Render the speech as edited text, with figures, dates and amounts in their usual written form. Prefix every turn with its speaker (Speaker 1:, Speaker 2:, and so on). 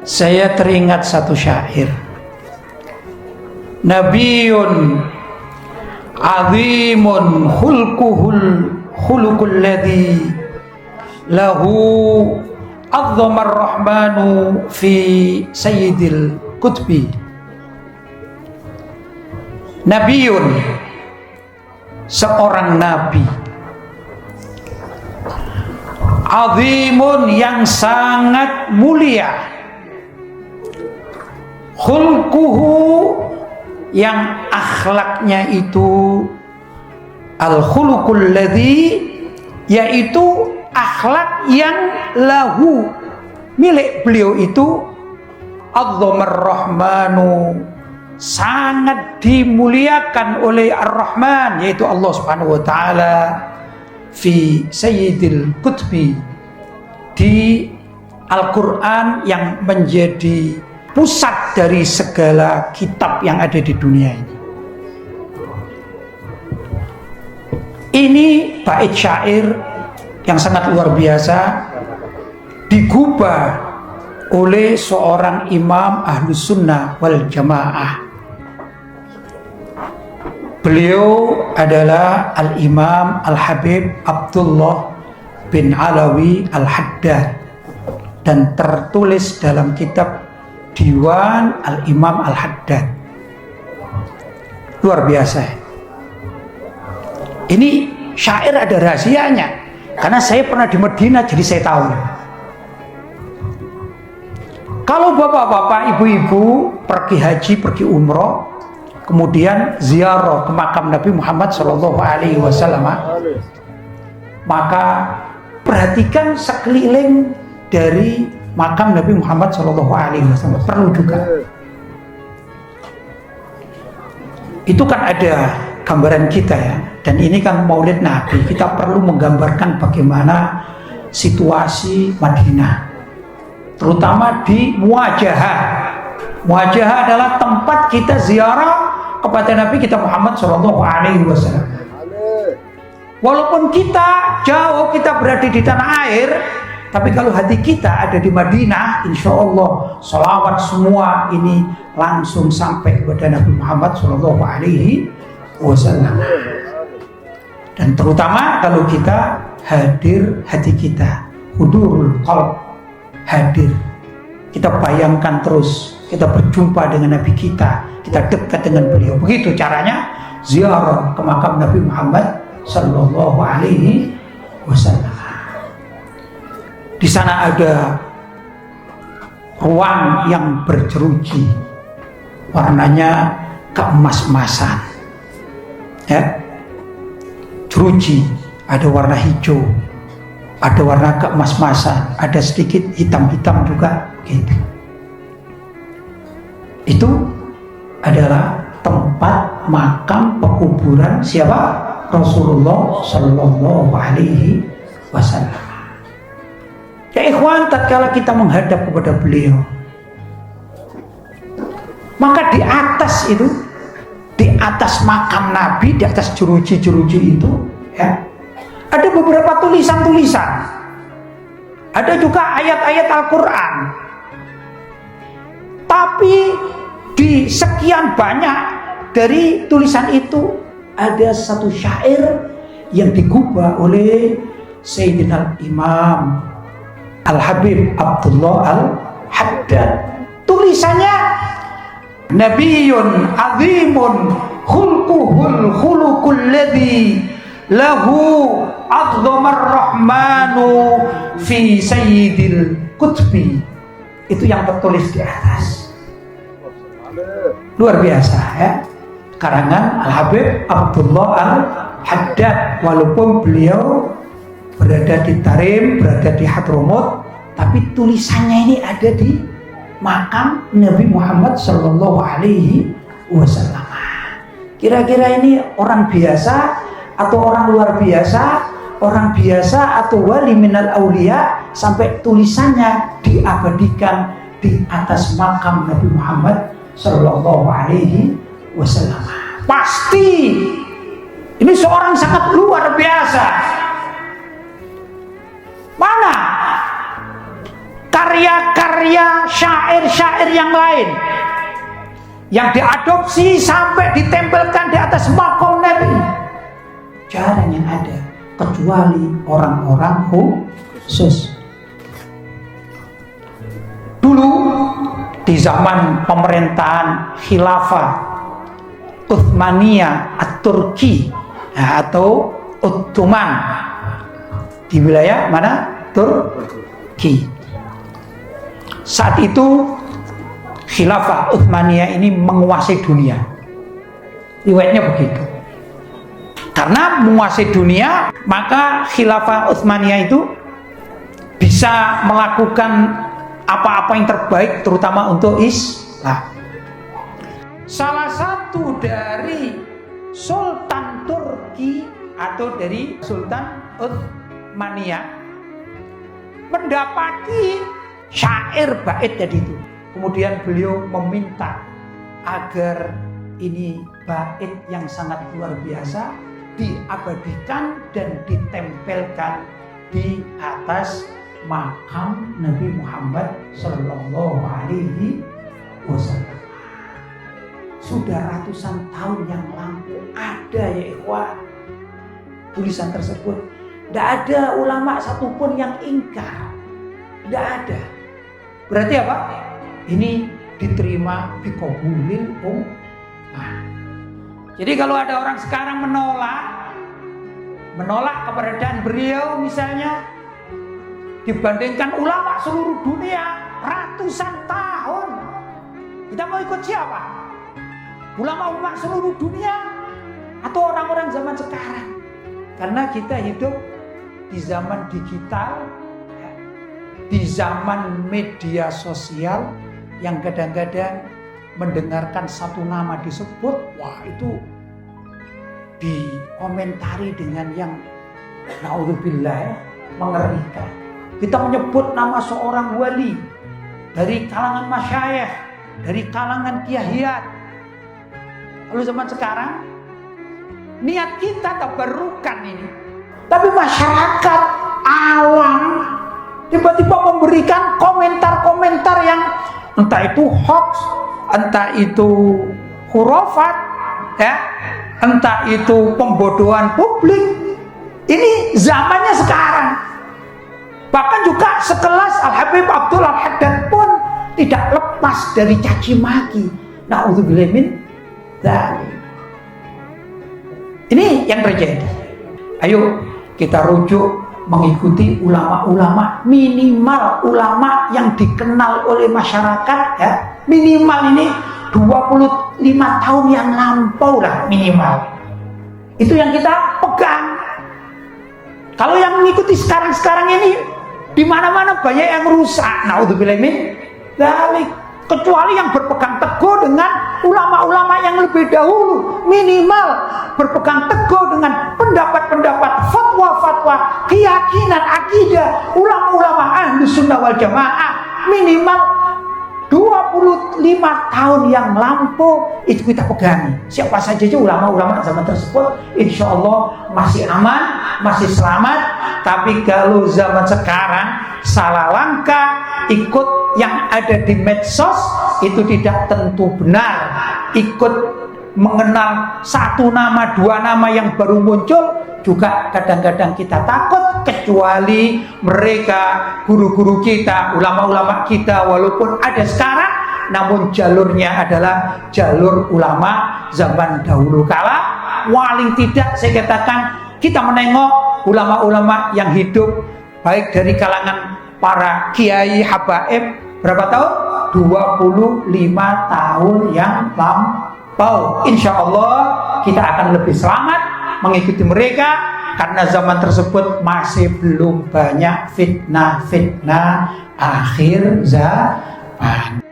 Speaker 1: saya teringat satu syair. Nabiyun azimun khuluqul ladzi lahu azzamar rahmanu fi sayyidil qutbi. Nabiyun, seorang nabi, azimun, yang sangat mulia, khulquhu, yang akhlaknya itu al-khuluqul ladzi, yaitu akhlak yang lahu, milik beliau itu azzamar rahmanu, sangat dimuliakan oleh Ar-Rahman, yaitu Allah Subhanahu wa taala, fi sayyidil qutbi, di Al-Qur'an yang menjadi pusat dari segala kitab yang ada di dunia ini. Ini bait syair yang sangat luar biasa, digubah oleh seorang imam Ahlus Sunnah wal Jamaah. Beliau adalah Al-Imam Al-Habib Abdullah bin Alawi Al-Haddad, dan tertulis dalam kitab Diwan Al-Imam Al-Haddad. Luar biasa. Ini syair ada rahasianya, karena saya pernah di Madinah, jadi saya tahu. Kalau bapak-bapak, ibu-ibu pergi haji, pergi umroh, kemudian ziarah ke makam Nabi Muhammad SAW, maka perhatikan sekeliling dari makam Nabi Muhammad SAW. Perlu juga. Itu kan ada gambaran kita ya, dan ini kan Maulid Nabi, kita perlu menggambarkan bagaimana situasi Madinah, terutama di Muwajahah. Muwajahah adalah tempat kita ziarah kepada Nabi kita Muhammad SAW. Walaupun kita jauh, kita berada di tanah air, tapi kalau hati kita ada di Madinah, insya Allah salawat semua ini langsung sampai kepada Nabi Muhammad SAW. Dan terutama kalau kita hadir, hati kita hudurul qalb, hadir, kita bayangkan terus, kita berjumpa dengan Nabi kita dekat dengan beliau. Begitu caranya ziarah ke makam Nabi Muhammad sallallahu alaihi wasallam. Di sana ada ruang yang berjeruji, warnanya keemas-emasan, ya, jeruji, ada warna hijau, ada warna keemas-emasan, ada sedikit hitam-hitam juga, gitu. Itu adalah tempat makam pekuburan siapa? Rasulullah Sallallahu Alaihi Wasallam. Ya ikhwan, tatkala kita menghadap kepada beliau, maka di atas itu, di atas makam Nabi, di atas jeruji-jeruji itu, ya, ada beberapa tulisan-tulisan, ada juga ayat-ayat Al-Quran. Tapi di sekian banyak dari tulisan itu ada satu syair yang digubah oleh Sayyidina Imam Al-Habib Abdullah Al-Haddad. Tulisannya, Nabiyun azimun khuluqul ladzi lahu azzamar rahmanu fi sayyidil qutbi. Itu yang tertulis di atas. Luar biasa ya, karangan Al-Habib Abdullah Al-Haddad. Walaupun beliau berada di Tarim, berada di Hadramut, tapi tulisannya ini ada di makam Nabi Muhammad Sallallahu Alaihi Wasallam. Kira-kira ini orang biasa atau orang luar biasa, orang biasa atau wali minal aulia, sampai tulisannya diabadikan di atas makam Nabi Muhammad Sallallahu Alaihi Wasallam. Pasti ini seorang sangat luar biasa. Mana karya-karya syair yang lain yang diadopsi sampai ditempelkan di atas makom Nabi. Jarang yang ada, kecuali orang-orang khusus. Dulu di zaman pemerintahan Khilafah Utsmaniyah At-Turki atau Ottoman di wilayah mana? Turki. Saat itu Khilafah Utsmaniyah ini menguasai dunia. Riwayatnya begitu. Karena menguasai dunia, maka Khilafah Utsmaniyah itu bisa melakukan apa-apa yang terbaik, terutama untuk Islam. Salah satu dari Sultan Turki atau dari Sultan Utsmaniyah mendapati syair bait tadi itu. Kemudian beliau meminta agar ini bait yang sangat luar biasa diabadikan dan ditempelkan di atas makam Nabi Muhammad Sallallahu Alaihi Wasallam. Sudah ratusan tahun yang lalu ada ya ikhwan tulisan tersebut. Tidak ada ulama satupun yang ingkar. Tidak ada. Berarti apa? Ini diterima biqabulil ummah. Jadi kalau ada orang sekarang menolak keberadaan beliau misalnya dibandingkan ulama seluruh dunia ratusan tahun, kita mau ikut siapa? Ulama seluruh dunia atau orang-orang zaman sekarang? Karena kita hidup di zaman digital, di zaman media sosial yang kadang-kadang mendengarkan satu nama disebut, wah itu dikomentari dengan yang naudzubillah mengerikan. Kita menyebut nama seorang wali dari kalangan masyayikh, dari kalangan kiaiat. Lalu zaman sekarang niat kita tabarrukan ini, tapi masyarakat awam tiba-tiba memberikan komentar-komentar yang entah itu hoax, entah itu khurafat, ya, entah itu pembodohan publik. Ini zamannya sekarang. Bahkan juga sekelas Al-Habib Abdul Al-Haddad pun tidak lepas dari caci maki. Na'udzubillah min dzalik. Ini yang terjadi. Ayo kita rujuk mengikuti ulama-ulama, minimal ulama yang dikenal oleh masyarakat, ya. Minimal ini 25 tahun yang lampau lah minimal. Itu yang kita pegang. Kalau yang mengikuti sekarang-sekarang ini di mana-mana banyak yang rusak. Naudzubillah min dzalik. Kecuali yang berpegang teguh dengan ulama-ulama yang lebih dahulu, minimal berpegang teguh dengan pendapat-pendapat, fatwa-fatwa, keyakinan, akidah ulama-ulama Ahlus Sunnah wal Jamaah, minimal 25 tahun yang lampau itu kita pegangi. Siapa saja ulama-ulama zaman tersebut, insya Allah masih aman, masih selamat. Tapi kalau zaman sekarang salah langkah, ikut yang ada di medsos itu tidak tentu benar. Ikut mengenal satu nama, dua nama yang baru muncul juga kadang-kadang kita takut, kecuali mereka guru-guru kita, ulama-ulama kita, walaupun ada sekarang, namun jalurnya adalah jalur ulama zaman dahulu kala. Paling tidak saya katakan kita menengok ulama-ulama yang hidup baik dari kalangan para kiai habaib berapa tahun? 25 tahun yang lampau. Insya Allah kita akan lebih selamat mengikuti mereka, karena zaman tersebut masih belum banyak fitnah-fitnah akhir zaman.